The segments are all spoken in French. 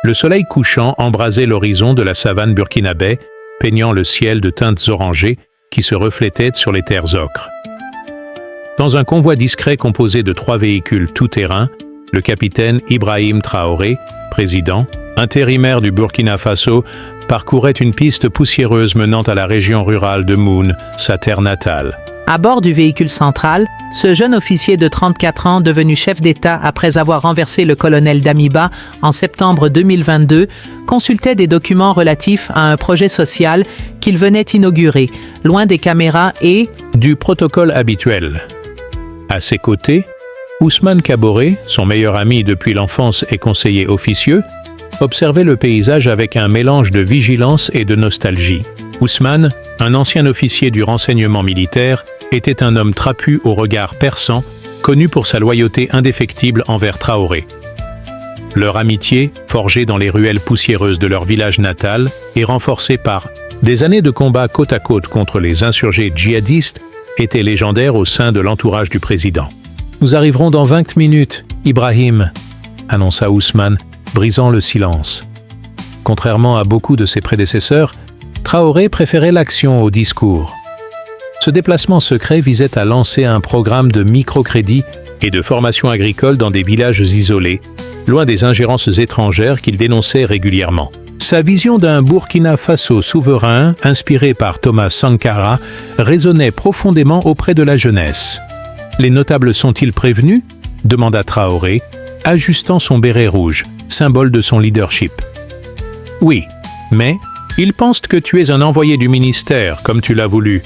Le soleil couchant embrasait l'horizon de la savane burkinabé, peignant le ciel de teintes orangées qui se reflétaient sur les terres ocres. Dans un convoi discret composé de 3 véhicules tout-terrain, le capitaine Ibrahim Traoré, président, intérimaire du Burkina Faso, parcourait une piste poussiéreuse menant à la région rurale de Moune, sa terre natale. À bord du véhicule central, ce jeune officier de 34 ans, devenu chef d'État après avoir renversé le colonel Damiba en septembre 2022, consultait des documents relatifs à un projet social qu'il venait inaugurer, loin des caméras et du protocole habituel. À ses côtés, Ousmane Kaboré, son meilleur ami depuis l'enfance et conseiller officieux, observait le paysage avec un mélange de vigilance et de nostalgie. Ousmane, un ancien officier du renseignement militaire, était un homme trapu au regard perçant, connu pour sa loyauté indéfectible envers Traoré. Leur amitié, forgée dans les ruelles poussiéreuses de leur village natal et renforcée par des années de combat côte à côte contre les insurgés djihadistes, était légendaire au sein de l'entourage du président. « Nous arriverons dans 20 minutes, Ibrahim », annonça Ousmane, brisant le silence. Contrairement à beaucoup de ses prédécesseurs, Traoré préférait l'action au discours. Ce déplacement secret visait à lancer un programme de microcrédit et de formation agricole dans des villages isolés, loin des ingérences étrangères qu'il dénonçait régulièrement. Sa vision d'un Burkina Faso souverain, inspiré par Thomas Sankara, résonnait profondément auprès de la jeunesse. « Les notables sont-ils prévenus ?» demanda Traoré, ajustant son béret rouge, symbole de son leadership. « Oui, mais ils pensent que tu es un envoyé du ministère, comme tu l'as voulu.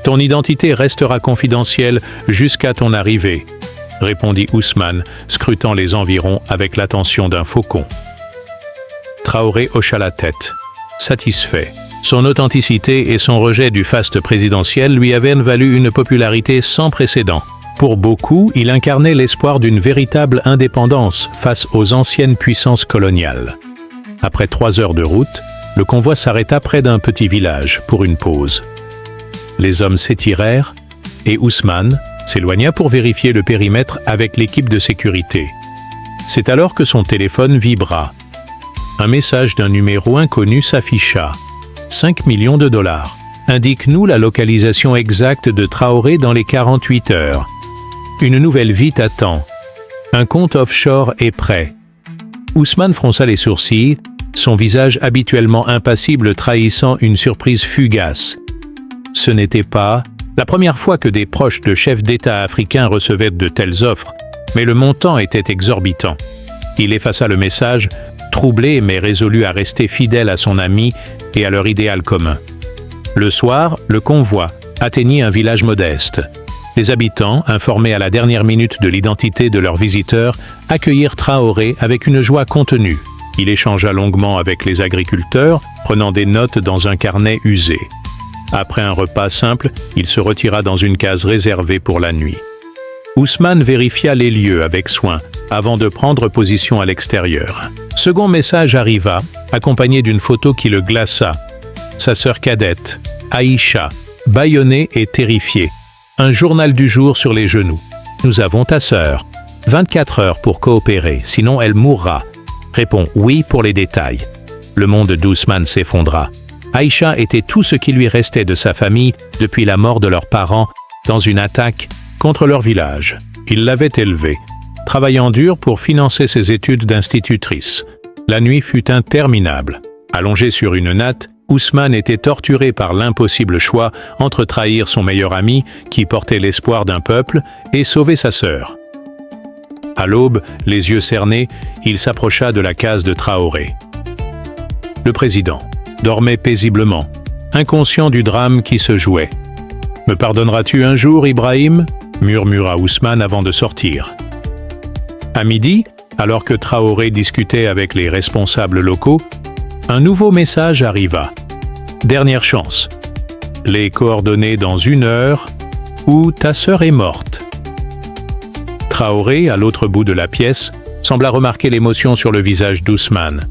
Ton identité restera confidentielle jusqu'à ton arrivée, » répondit Ousmane, scrutant les environs avec l'attention d'un faucon. Traoré hocha la tête, satisfait. Son authenticité et son rejet du faste présidentiel lui avaient valu une popularité sans précédent. Pour beaucoup, il incarnait l'espoir d'une véritable indépendance face aux anciennes puissances coloniales. Après 3 heures de route, le convoi s'arrêta près d'un petit village pour une pause. Les hommes s'étirèrent et Ousmane s'éloigna pour vérifier le périmètre avec l'équipe de sécurité. C'est alors que son téléphone vibra. Un message d'un numéro inconnu s'afficha. 5 millions de dollars. Indique-nous la localisation exacte de Traoré dans les 48 heures. Une nouvelle vie t'attend. Un compte offshore est prêt. Ousmane fronça les sourcils, son visage habituellement impassible trahissant une surprise fugace. Ce n'était pas la première fois que des proches de chefs d'État africains recevaient de telles offres, mais le montant était exorbitant. Il effaça le message, troublé mais résolu à rester fidèle à son ami et à leur idéal commun. Le soir, le convoi atteignit un village modeste. Les habitants, informés à la dernière minute de l'identité de leurs visiteurs, accueillirent Traoré avec une joie contenue. Il échangea longuement avec les agriculteurs, prenant des notes dans un carnet usé. Après un repas simple, il se retira dans une case réservée pour la nuit. Ousmane vérifia les lieux avec soin avant de prendre position à l'extérieur. Second message arriva, accompagné d'une photo qui le glaça. Sa sœur cadette, Aïcha, bâillonnée et terrifiée. Un journal du jour sur les genoux. « Nous avons ta sœur. 24 heures pour coopérer, sinon elle mourra. Réponds oui pour les détails. » Le monde d'Ousmane s'effondra. Aïcha était tout ce qui lui restait de sa famille depuis la mort de leurs parents dans une attaque contre leur village. Il l'avait élevée, travaillant dur pour financer ses études d'institutrice. La nuit fut interminable. Allongé sur une natte, Ousmane était torturé par l'impossible choix entre trahir son meilleur ami, qui portait l'espoir d'un peuple, et sauver sa sœur. À l'aube, les yeux cernés, il s'approcha de la case de Traoré. Le président dormait paisiblement, inconscient du drame qui se jouait. « Me pardonneras-tu un jour, Ibrahim ?» murmura Ousmane avant de sortir. À midi, alors que Traoré discutait avec les responsables locaux, un nouveau message arriva. Dernière chance. Les coordonnées dans 1 heure où ta sœur est morte. Traoré, à l'autre bout de la pièce, sembla remarquer l'émotion sur le visage d'Ousmane.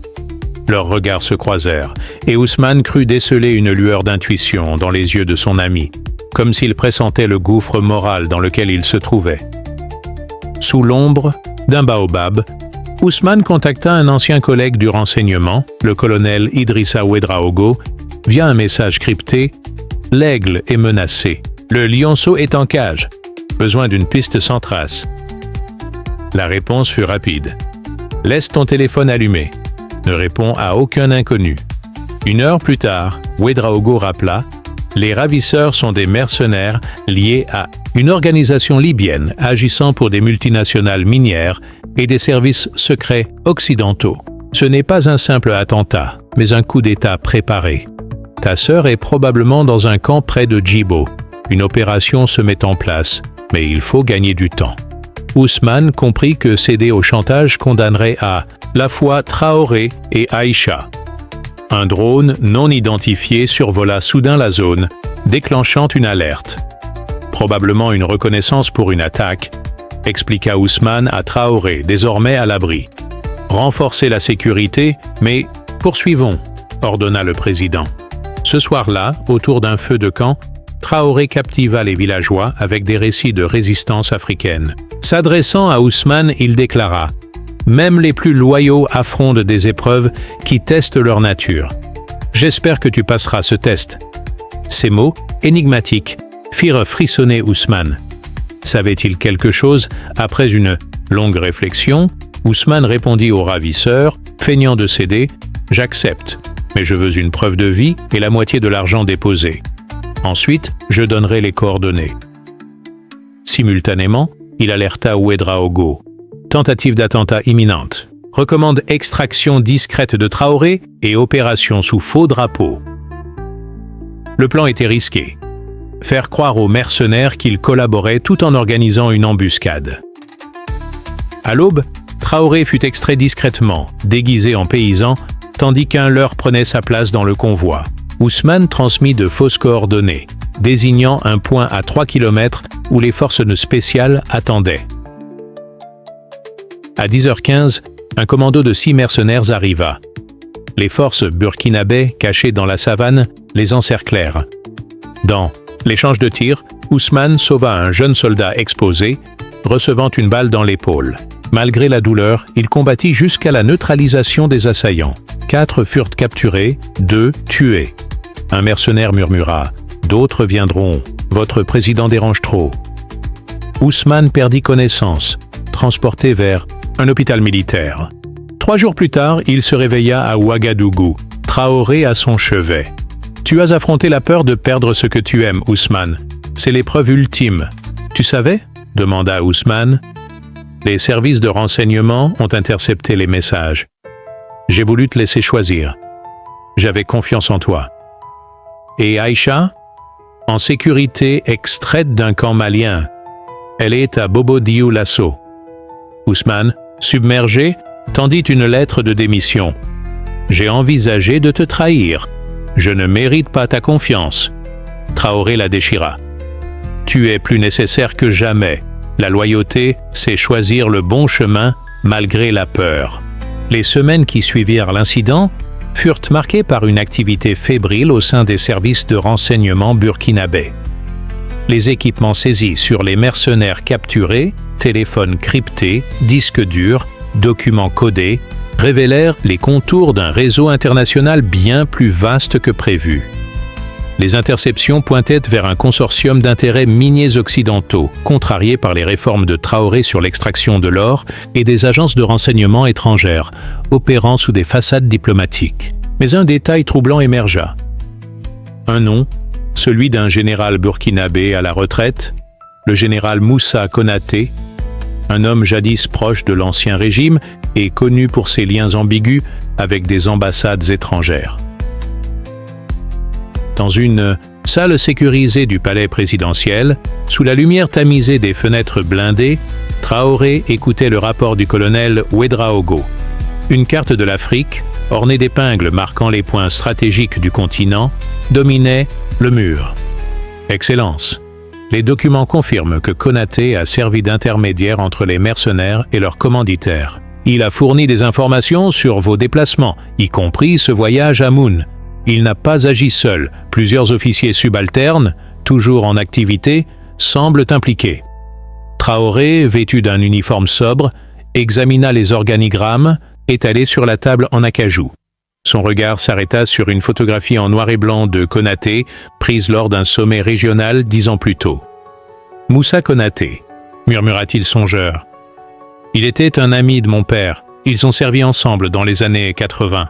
Leurs regards se croisèrent, et Ousmane crut déceler une lueur d'intuition dans les yeux de son ami, comme s'il pressentait le gouffre moral dans lequel il se trouvait. Sous l'ombre d'un baobab, Ousmane contacta un ancien collègue du renseignement, le colonel Idrissa Ouedraogo, via un message crypté « L'aigle est menacé. Le lionceau est en cage. Besoin d'une piste sans trace. » La réponse fut rapide. « Laisse ton téléphone allumé. Ne réponds à aucun inconnu. » 1 heure plus tard, Ouedraogo rappela « Les ravisseurs sont des mercenaires liés à une organisation libyenne agissant pour des multinationales minières et des services secrets occidentaux. Ce n'est pas un simple attentat, mais un coup d'État préparé. Ta sœur est probablement dans un camp près de Djibo. Une opération se met en place, mais il faut gagner du temps. » Ousmane comprit que céder au chantage condamnerait à la fois Traoré et Aïcha. Un drone non identifié survola soudain la zone, déclenchant une alerte. Probablement une reconnaissance pour une attaque, expliqua Ousmane à Traoré, désormais à l'abri. Renforcer la sécurité, mais poursuivons, ordonna le président. Ce soir-là, autour d'un feu de camp, Traoré captiva les villageois avec des récits de résistance africaine. S'adressant à Ousmane, il déclara « Même les plus loyaux affrontent des épreuves qui testent leur nature. J'espère que tu passeras ce test. » Ces mots, énigmatiques, firent frissonner Ousmane. Savait-il quelque chose? Après une longue réflexion, Ousmane répondit au ravisseur, feignant de céder « J'accepte, mais je veux une preuve de vie et la moitié de l'argent déposé. Ensuite, je donnerai les coordonnées. » Simultanément, il alerta Ouedraogo. Tentative d'attentat imminente. Recommande extraction discrète de Traoré et opération sous faux drapeau. Le plan était risqué. Faire croire aux mercenaires qu'ils collaboraient tout en organisant une embuscade. À l'aube, Traoré fut extrait discrètement, déguisé en paysan, tandis qu'un leur prenait sa place dans le convoi. Ousmane transmit de fausses coordonnées, désignant un point à 3 km où les forces spéciales attendaient. À 10h15, un commando de 6 mercenaires arriva. Les forces burkinabais, cachées dans la savane, les encerclèrent. Dans l'échange de tirs, Ousmane sauva un jeune soldat exposé, recevant une balle dans l'épaule. Malgré la douleur, il combattit jusqu'à la neutralisation des assaillants. 4 furent capturés, 2 tués. Un mercenaire murmura « D'autres viendront. Votre président dérange trop. » Ousmane perdit connaissance, transporté vers un hôpital militaire. 3 jours plus tard, il se réveilla à Ouagadougou, Traoré à son chevet. « Tu as affronté la peur de perdre ce que tu aimes, Ousmane. C'est l'épreuve ultime. Tu savais ?» demanda Ousmane. Les services de renseignement ont intercepté les messages. J'ai voulu te laisser choisir. J'avais confiance en toi. Et Aïcha? En sécurité extraite d'un camp malien. Elle est à Bobo Dioulasso. Ousmane, submergé, tendit une lettre de démission. J'ai envisagé de te trahir. Je ne mérite pas ta confiance. Traoré la déchira. Tu es plus nécessaire que jamais. La loyauté, c'est choisir le bon chemin malgré la peur. Les semaines qui suivirent l'incident furent marquées par une activité fébrile au sein des services de renseignement burkinabais. Les équipements saisis sur les mercenaires capturés, téléphones cryptés, disques durs, documents codés, révélèrent les contours d'un réseau international bien plus vaste que prévu. Les interceptions pointaient vers un consortium d'intérêts miniers occidentaux, contrariés par les réformes de Traoré sur l'extraction de l'or et des agences de renseignement étrangères, opérant sous des façades diplomatiques. Mais un détail troublant émergea. Un nom, celui d'un général burkinabé à la retraite, le général Moussa Konaté, un homme jadis proche de l'ancien régime et connu pour ses liens ambigus avec des ambassades étrangères. Dans une salle sécurisée du palais présidentiel, sous la lumière tamisée des fenêtres blindées, Traoré écoutait le rapport du colonel Ouedraogo. Une carte de l'Afrique, ornée d'épingles marquant les points stratégiques du continent, dominait le mur. Excellence, les documents confirment que Konaté a servi d'intermédiaire entre les mercenaires et leurs commanditaires. Il a fourni des informations sur vos déplacements, y compris ce voyage à Moon. Il n'a pas agi seul. Plusieurs officiers subalternes, toujours en activité, semblent impliqués. Traoré, vêtu d'un uniforme sobre, examina les organigrammes étalés sur la table en acajou. Son regard s'arrêta sur une photographie en noir et blanc de Konaté, prise lors d'un sommet régional 10 ans plus tôt. « Moussa Konaté », murmura-t-il songeur. « Il était un ami de mon père. Ils ont servi ensemble dans les années 80.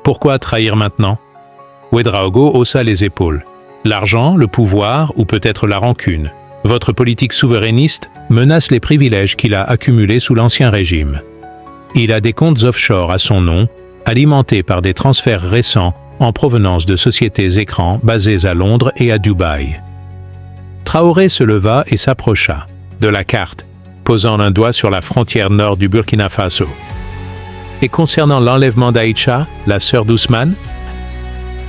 Pourquoi trahir maintenant ?» Ouedraogo haussa les épaules. « L'argent, le pouvoir ou peut-être la rancune. Votre politique souverainiste menace les privilèges qu'il a accumulés sous l'Ancien Régime. Il a des comptes offshore à son nom, alimentés par des transferts récents en provenance de sociétés écrans basées à Londres et à Dubaï. » Traoré se leva et s'approcha de la carte, posant un doigt sur la frontière nord du Burkina Faso. « Et concernant l'enlèvement d'Aïcha, la sœur d'Ousmane ?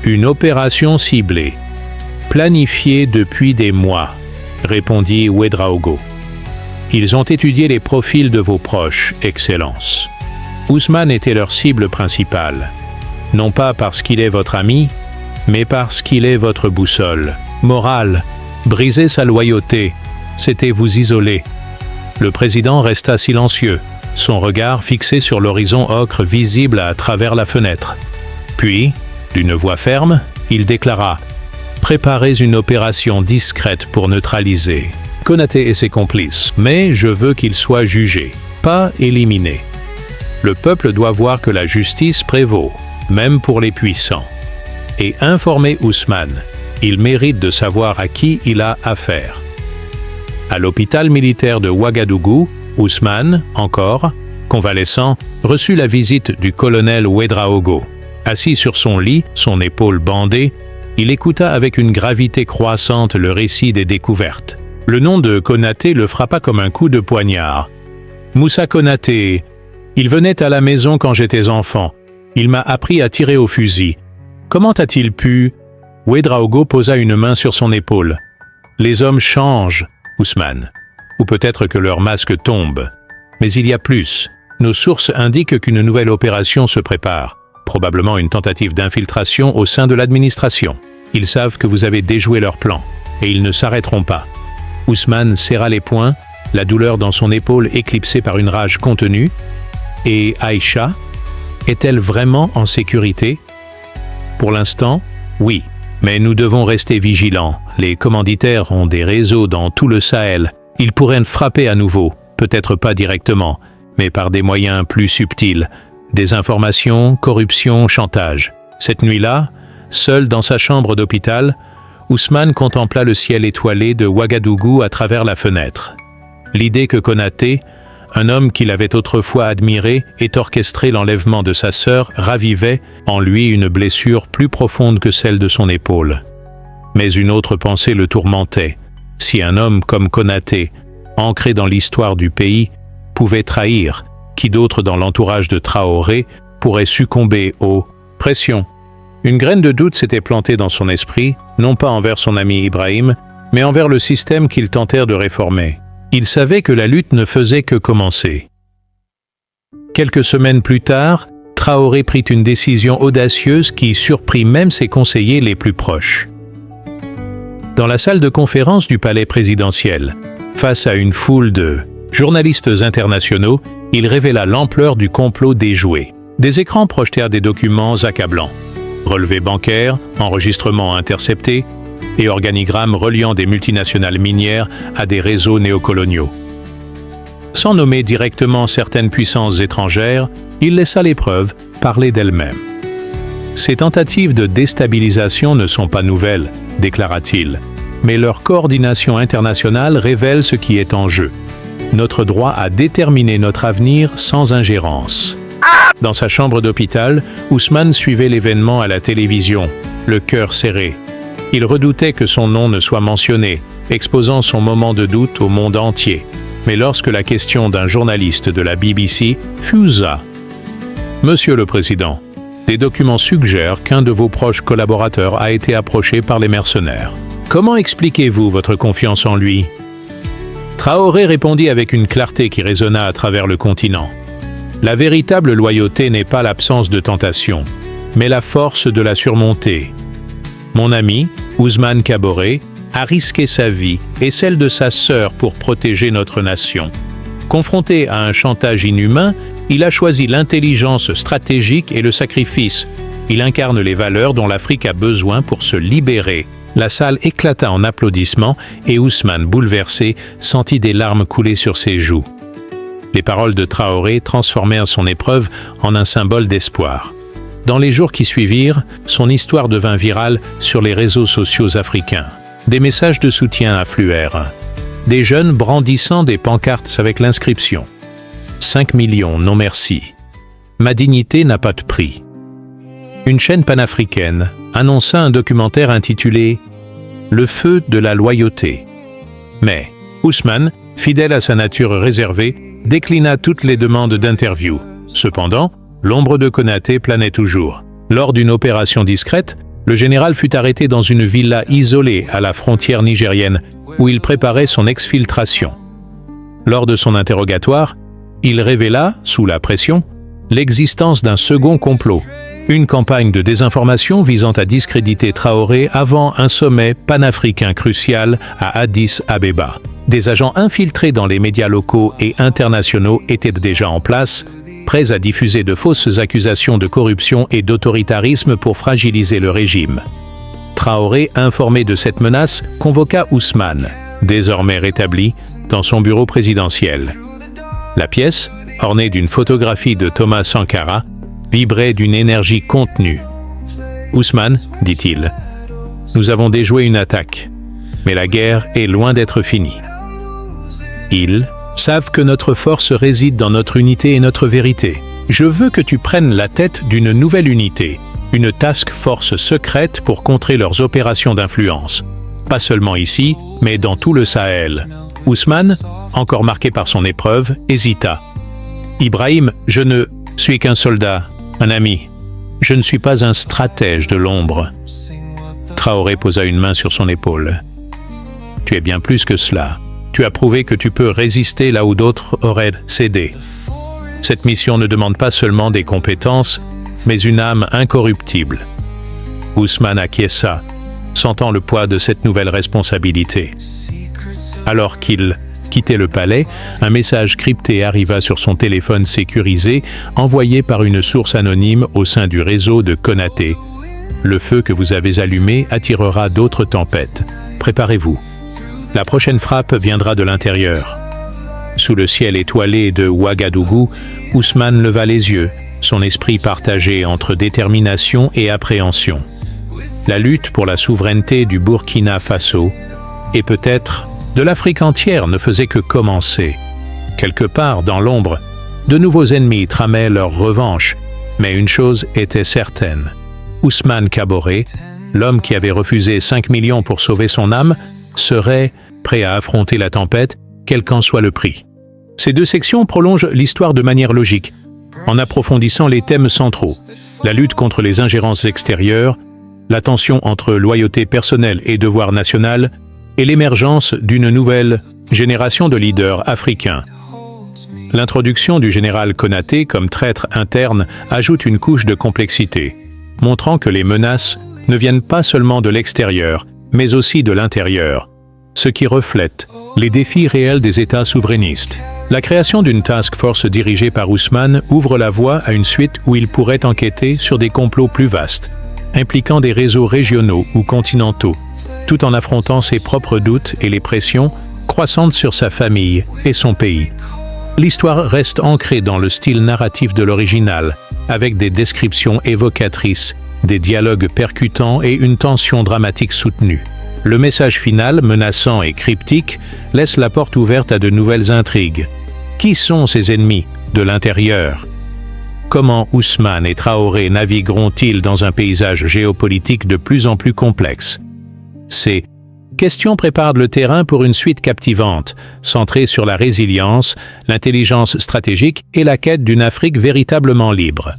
Une opération ciblée, planifiée depuis des mois, répondit Ouedraogo. Ils ont étudié les profils de vos proches, Excellence. Ousmane était leur cible principale, non pas parce qu'il est votre ami, mais parce qu'il est votre boussole morale. Briser sa loyauté, c'était vous isoler. Le président resta silencieux, son regard fixé sur l'horizon ocre visible à travers la fenêtre. Puis, d'une voix ferme, il déclara « Préparez une opération discrète pour neutraliser Konaté et ses complices, mais je veux qu'ils soient jugés, pas éliminés. Le peuple doit voir que la justice prévaut, même pour les puissants. Et informer Ousmane. Il mérite de savoir à qui il a affaire. » À l'hôpital militaire de Ouagadougou, Ousmane, encore, convalescent, reçut la visite du colonel Ouedraogo. Assis sur son lit, son épaule bandée, il écouta avec une gravité croissante le récit des découvertes. Le nom de Konaté le frappa comme un coup de poignard. « Moussa Konaté, il venait à la maison quand j'étais enfant. Il m'a appris à tirer au fusil. Comment a-t-il pu… » Ouedraogo posa une main sur son épaule. « Les hommes changent, Ousmane. Ou peut-être que leur masque tombe. Mais il y a plus. Nos sources indiquent qu'une nouvelle opération se prépare. Probablement une tentative d'infiltration au sein de l'administration. Ils savent que vous avez déjoué leur plan. Et ils ne s'arrêteront pas. » Ousmane serra les poings, la douleur dans son épaule éclipsée par une rage contenue. « Et Aïcha, est-elle vraiment en sécurité ?» « Pour l'instant, oui. Mais nous devons rester vigilants. Les commanditaires ont des réseaux dans tout le Sahel. Ils pourraient frapper à nouveau, peut-être pas directement, mais par des moyens plus subtils. Désinformation, corruption, chantage. Cette nuit-là, seul dans sa chambre d'hôpital, Ousmane contempla le ciel étoilé de Ouagadougou à travers la fenêtre. L'idée que Konaté, un homme qu'il avait autrefois admiré, ait orchestré l'enlèvement de sa sœur ravivait en lui une blessure plus profonde que celle de son épaule. Mais une autre pensée le tourmentait. Si un homme comme Konaté, ancré dans l'histoire du pays, pouvait trahir, qui d'autre dans l'entourage de Traoré pourrait succomber aux pressions? Une graine de doute s'était plantée dans son esprit, non pas envers son ami Ibrahim, mais envers le système qu'ils tentèrent de réformer. Il savait que la lutte ne faisait que commencer. Quelques semaines plus tard, Traoré prit une décision audacieuse qui surprit même ses conseillers les plus proches. Dans la salle de conférence du palais présidentiel, face à une foule de journalistes internationaux, il révéla l'ampleur du complot déjoué. Des écrans projetèrent des documents accablants. Relevés bancaires, enregistrements interceptés, et organigrammes reliant des multinationales minières à des réseaux néocoloniaux. Sans nommer directement certaines puissances étrangères, il laissa les preuves parler d'elles-mêmes. « Ces tentatives de déstabilisation ne sont pas nouvelles, déclara-t-il, mais leur coordination internationale révèle ce qui est en jeu. Notre droit à déterminer notre avenir sans ingérence. » Dans sa chambre d'hôpital, Ousmane suivait l'événement à la télévision, le cœur serré. Il redoutait que son nom ne soit mentionné, exposant son moment de doute au monde entier. Mais lorsque la question d'un journaliste de la BBC fusa, « Monsieur le Président, des documents suggèrent qu'un de vos proches collaborateurs a été approché par les mercenaires. Comment expliquez-vous votre confiance en lui ?» Traoré répondit avec une clarté qui résonna à travers le continent. « La véritable loyauté n'est pas l'absence de tentation, mais la force de la surmonter. Mon ami, Ousmane Kaboré, a risqué sa vie et celle de sa sœur pour protéger notre nation. Confronté à un chantage inhumain, il a choisi l'intelligence stratégique et le sacrifice. Il incarne les valeurs dont l'Afrique a besoin pour se libérer. La salle éclata en applaudissements et Ousmane, bouleversé, sentit des larmes couler sur ses joues. Les paroles de Traoré transformèrent son épreuve en un symbole d'espoir. Dans les jours qui suivirent, son histoire devint virale sur les réseaux sociaux africains. Des messages de soutien affluèrent. Des jeunes brandissant des pancartes avec l'inscription « 5 millions, non merci. Ma dignité n'a pas de prix ». Une chaîne panafricaine annonça un documentaire intitulé « Le feu de la loyauté ». Mais Ousmane, fidèle à sa nature réservée, déclina toutes les demandes d'interview. Cependant, l'ombre de Konaté planait toujours. Lors d'une opération discrète, le général fut arrêté dans une villa isolée à la frontière nigérienne, où il préparait son exfiltration. Lors de son interrogatoire, il révéla, sous la pression, l'existence d'un second complot, une campagne de désinformation visant à discréditer Traoré avant un sommet panafricain crucial à Addis Abeba. Des agents infiltrés dans les médias locaux et internationaux étaient déjà en place, prêts à diffuser de fausses accusations de corruption et d'autoritarisme pour fragiliser le régime. Traoré, informé de cette menace, convoqua Ousmane, désormais rétabli, dans son bureau présidentiel. La pièce, ornée d'une photographie de Thomas Sankara, vibrait d'une énergie contenue. « Ousmane, dit-il, nous avons déjoué une attaque, mais la guerre est loin d'être finie. Ils savent que notre force réside dans notre unité et notre vérité. Je veux que tu prennes la tête d'une nouvelle unité, une task force secrète pour contrer leurs opérations d'influence. Pas seulement ici, mais dans tout le Sahel. » Ousmane, encore marqué par son épreuve, hésita. « Ibrahim, je ne suis qu'un soldat, un ami. Je ne suis pas un stratège de l'ombre. » Traoré posa une main sur son épaule. « Tu es bien plus que cela. Tu as prouvé que tu peux résister là où d'autres auraient cédé. Cette mission ne demande pas seulement des compétences, mais une âme incorruptible. » Ousmane acquiesça, sentant le poids de cette nouvelle responsabilité. Alors qu'il quittait le palais, un message crypté arriva sur son téléphone sécurisé, envoyé par une source anonyme au sein du réseau de Konaté. « Le feu que vous avez allumé attirera d'autres tempêtes. Préparez-vous. La prochaine frappe viendra de l'intérieur. » Sous le ciel étoilé de Ouagadougou, Ousmane leva les yeux, son esprit partagé entre détermination et appréhension. La lutte pour la souveraineté du Burkina Faso, et peut-être de l'Afrique entière, ne faisait que commencer. Quelque part dans l'ombre, de nouveaux ennemis tramaient leur revanche, mais une chose était certaine. Ousmane Kaboré, l'homme qui avait refusé 5 millions pour sauver son âme, serait prêt à affronter la tempête, quel qu'en soit le prix. Ces deux sections prolongent l'histoire de manière logique, en approfondissant les thèmes centraux, la lutte contre les ingérences extérieures, la tension entre loyauté personnelle et devoir national, et l'émergence d'une nouvelle génération de leaders africains. L'introduction du général Konaté comme traître interne ajoute une couche de complexité, montrant que les menaces ne viennent pas seulement de l'extérieur, mais aussi de l'intérieur, ce qui reflète les défis réels des États souverainistes. La création d'une task force dirigée par Ousmane ouvre la voie à une suite où il pourrait enquêter sur des complots plus vastes, impliquant des réseaux régionaux ou continentaux, tout en affrontant ses propres doutes et les pressions croissantes sur sa famille et son pays. L'histoire reste ancrée dans le style narratif de l'original, avec des descriptions évocatrices, des dialogues percutants et une tension dramatique soutenue. Le message final, menaçant et cryptique, laisse la porte ouverte à de nouvelles intrigues. Qui sont ses ennemis de l'intérieur? Comment Ousmane et Traoré navigueront-ils dans un paysage géopolitique de plus en plus complexe? Ces questions préparent le terrain pour une suite captivante, centrée sur la résilience, l'intelligence stratégique et la quête d'une Afrique véritablement libre.